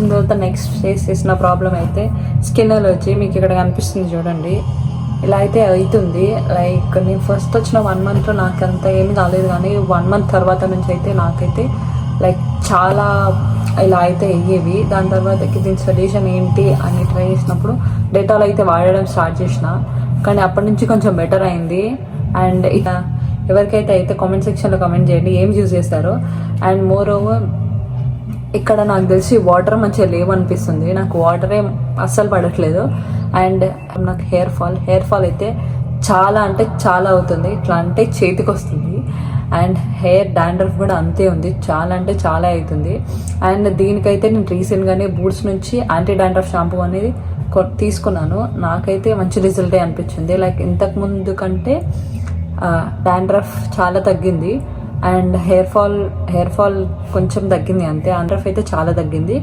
చేసిన తర్వాత next face చేసిన ప్రాబ్లం అయితే స్కిన్ అలర్జీ. మీకు ఇక్కడ కనిపిస్తుంది చూడండి, ఇలా అయితే అవుతుంది. లైక్ నేను ఫస్ట్ వచ్చిన 1 monthలో నాకు అంత ఏం కాలేదు, కానీ 1 month తర్వాత నుంచి అయితే నాకైతే లైక్ చాలా ఇలా అయితే అయ్యేవి. దాని తర్వాతకి దీని సొల్యూషన్ ఏంటి అని ట్రై చేసినప్పుడు డెటాల్ అయితే వాడడం స్టార్ట్ చేసిన, కానీ అప్పటి నుంచి కొంచెం బెటర్ అయింది. అండ్ ఇక ఎవరికైతే అయితే కామెంట్ సెక్షన్లో కామెంట్ చేయండి ఏం యూజ్ చేస్తారో. అండ్ మోర్ ఓవర్ ఇక్కడ నాకు తెలిసి వాటర్ మంచిగా లేవనిపిస్తుంది, నాకు వాటరే అస్సలు పడట్లేదు. అండ్ నాకు హెయిర్ ఫాల్ అయితే చాలా అంటే చాలా అవుతుంది, ఇట్లా అంటే చేతికి వస్తుంది. అండ్ హెయిర్ డాండ్రఫ్ కూడా అంతే ఉంది, చాలా అంటే చాలా అవుతుంది. అండ్ దీనికైతే నేను రీసెంట్గానే బూట్స్ నుంచి యాంటీ డాండ్రఫ్ షాంపూ అనేది తీసుకున్నాను, నాకైతే మంచి రిజల్టే అనిపించింది. లైక్ ఇంతకుముందు కంటే డాండ్రఫ్ చాలా తగ్గింది అండ్ హెయిర్ ఫాల్ కొంచెం తగ్గింది అంతే. డాండ్రఫ్ అయితే చాలా తగ్గింది.